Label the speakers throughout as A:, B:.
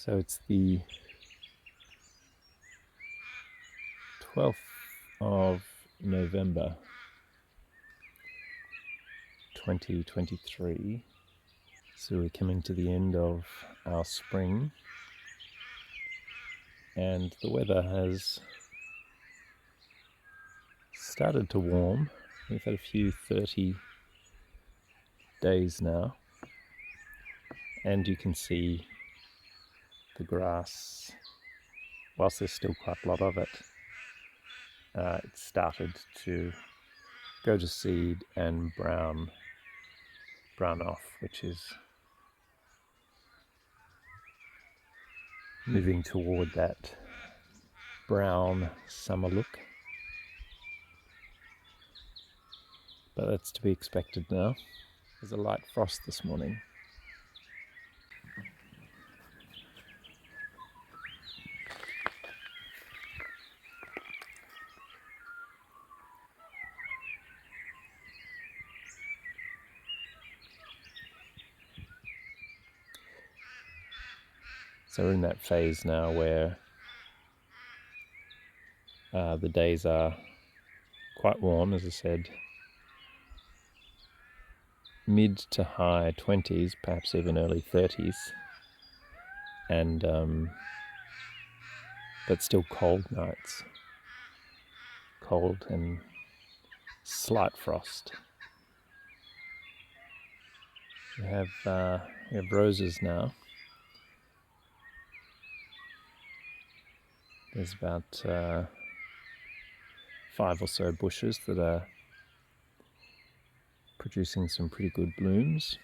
A: So it's the 12th of November 2023. So we're coming to the end of our spring, and the weather has started to warm. We've had a few 30 days now, and you can see the grass, whilst there's still quite a lot of it, it's started to go to seed and brown off, which is moving toward that brown summer look. But that's to be expected now. There's a light frost this morning. So we're in that phase now where the days are quite warm, as I said, mid to high 20s, perhaps even early 30s, and but still cold nights, cold and slight frost. We have roses now. There's about 5 or so bushes that are producing some pretty good blooms.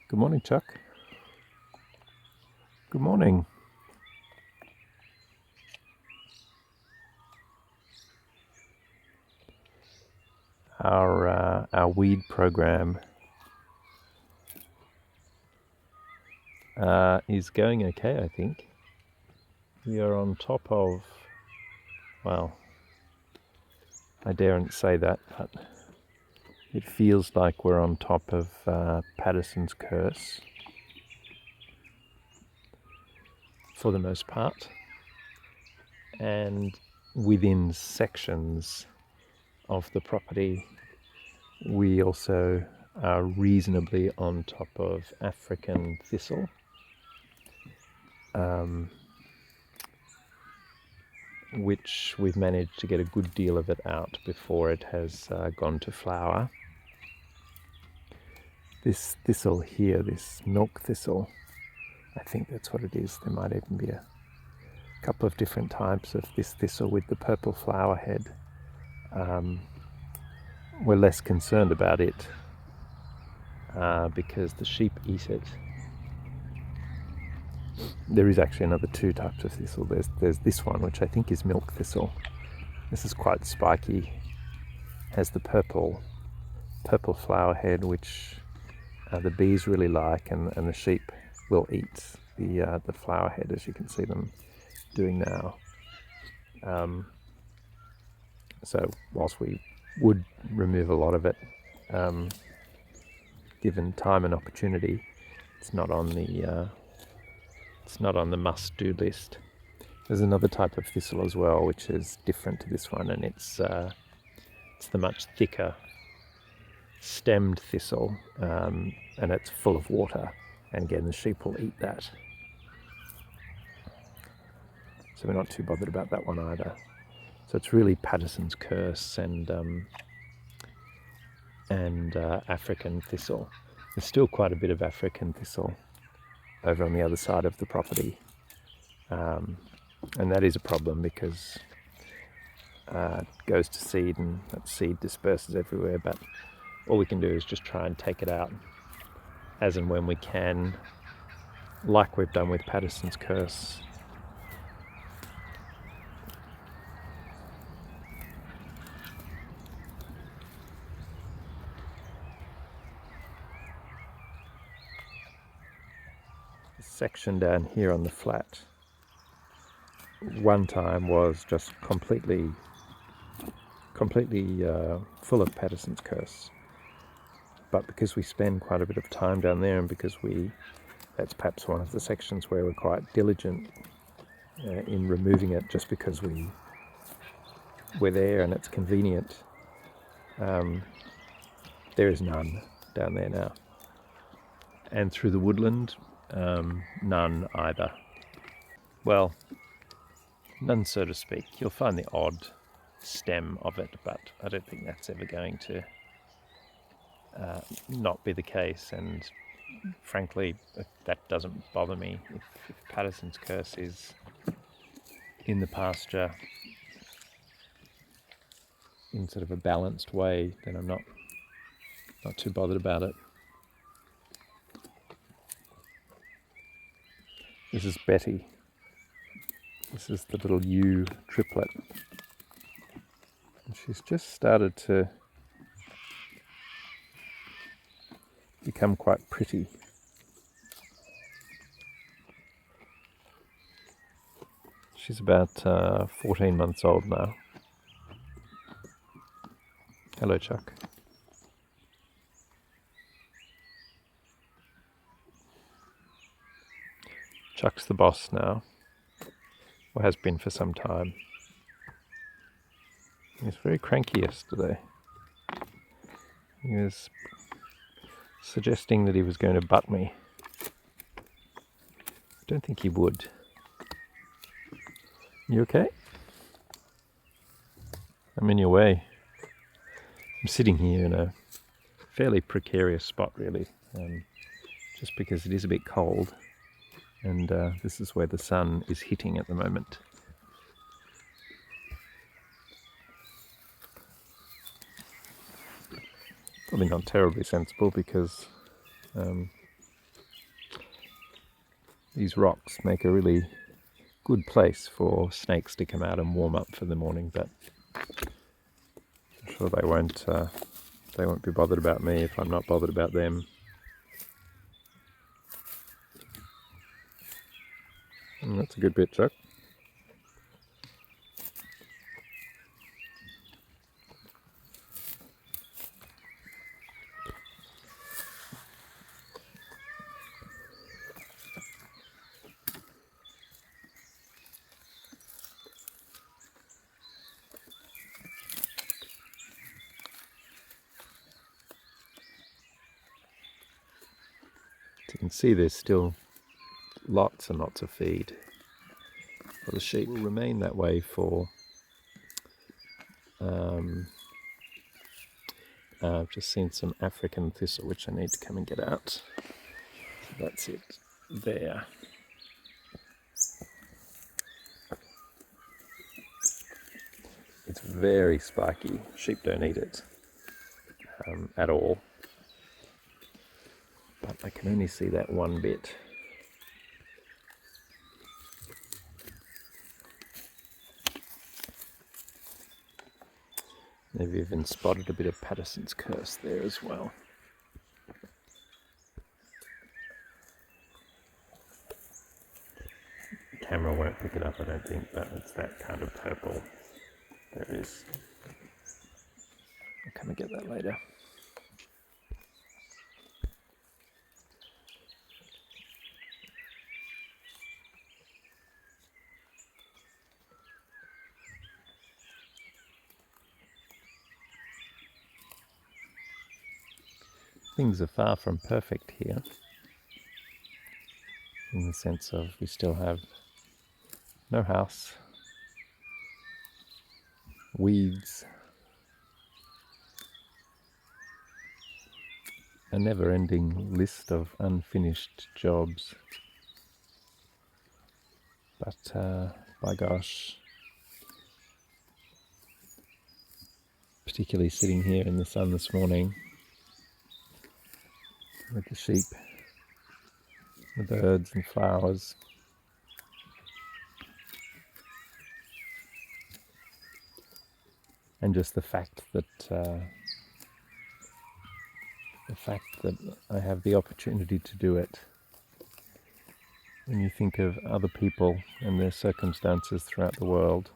A: Good morning, Chuck. Good morning. Our weed program is going okay, I think. We are on top of, well, I daren't say that, but it feels like we're on top of Patterson's curse for the most part, and within sections of the property we also are reasonably on top of African thistle, which we've managed to get a good deal of it out before it has gone to flower. This thistle here, this milk thistle, I think that's what it is. There might even be a couple of different types of this thistle with the purple flower head. We're less concerned about it because the sheep eat it. There is actually another two types of thistle. There's this one, which I think is milk thistle. This is quite spiky, has the purple flower head, which the bees really like, and the sheep will eat the flower head, as you can see them doing now. So whilst we would remove a lot of it, given time and opportunity, it's not on the must-do list. There's another type of thistle as well, which is different to this one, and it's the much thicker stemmed thistle, and it's full of water. And again, the sheep will eat that, so we're not too bothered about that one either. So it's really Patterson's curse and African thistle. There's still quite a bit of African thistle over on the other side of the property, and that is a problem because it goes to seed and that seed disperses everywhere, but all we can do is just try and take it out as and when we can, like we've done with Patterson's curse. This section down here on the flat one time was just completely full of Patterson's curse, but because we spend quite a bit of time down there, and because that's perhaps one of the sections where we're quite diligent in removing it, just because we're there and it's convenient, there is none down there now. And through the woodland, none either. Well, none, so to speak. You'll find the odd stem of it, but I don't think that's ever going to not be the case, and frankly that doesn't bother me. If Patterson's curse is in the pasture in sort of a balanced way, then I'm not too bothered about it. This is Betty. This is the little ewe triplet. And she's just started to become quite pretty. She's about 14 months old now. Hello, Chuck. Chuck's the boss now, or has been for some time. He was very cranky yesterday. He was suggesting that he was going to butt me. I don't think he would. You okay? I'm in your way. I'm sitting here in a fairly precarious spot, really, just because it is a bit cold, and this is where the sun is hitting at the moment. Probably not terribly sensible, because these rocks make a really good place for snakes to come out and warm up for the morning, but I'm sure they won't be bothered about me if I'm not bothered about them. That's a good bit, Chuck. As you can see, there's still lots and lots of feed for the sheep. Will remain that way for I've just seen some African thistle which I need to come and get out. So that's it there. It's very spiky. Sheep don't eat it at all. But I can only see that one bit. They've even spotted a bit of Patterson's curse there as well. The camera won't pick it up, I don't think, but it's that kind of purple. There it is. I'll come and get that later. Things are far from perfect here, in the sense of we still have no house, weeds, a never-ending list of unfinished jobs. But by gosh, particularly sitting here in the sun this morning with the sheep, the birds and flowers, and just the fact that I have the opportunity to do it. When you think of other people and their circumstances throughout the world,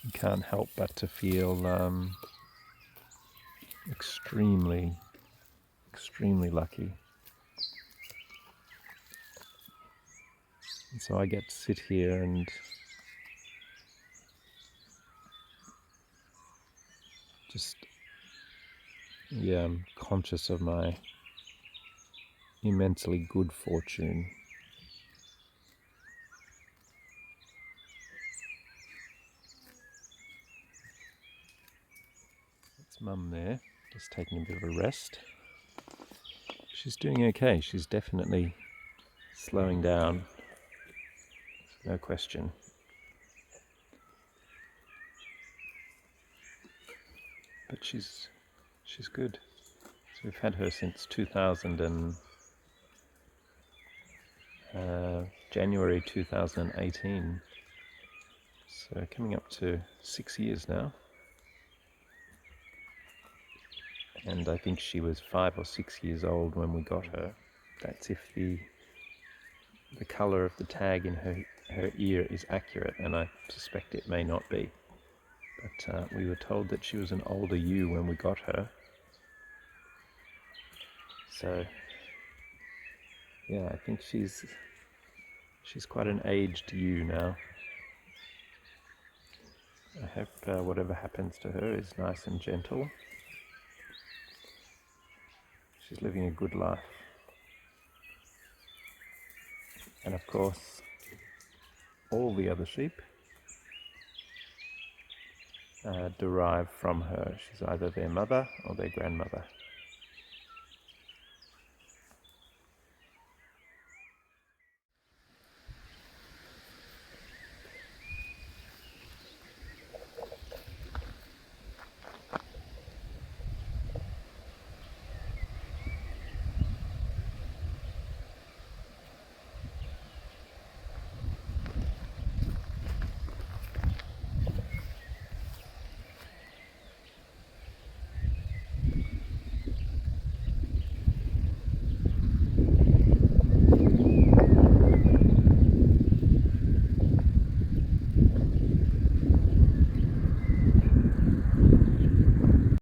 A: you can't help but to feel extremely, extremely lucky. And so I get to sit here and just, I'm conscious of my immensely good fortune. That's Mum there, just taking a bit of a rest. She's doing okay. She's definitely slowing down, no question. But she's good. So we've had her since January 2018. So coming up to 6 years now. And I think she was 5 or 6 years old when we got her. That's if the colour of the tag in her ear is accurate, and I suspect it may not be. But we were told that she was an older ewe when we got her. So yeah, I think she's quite an aged ewe now. I hope whatever happens to her is nice and gentle. She's living a good life. And of course, all the other sheep derive from her. She's either their mother or their grandmother.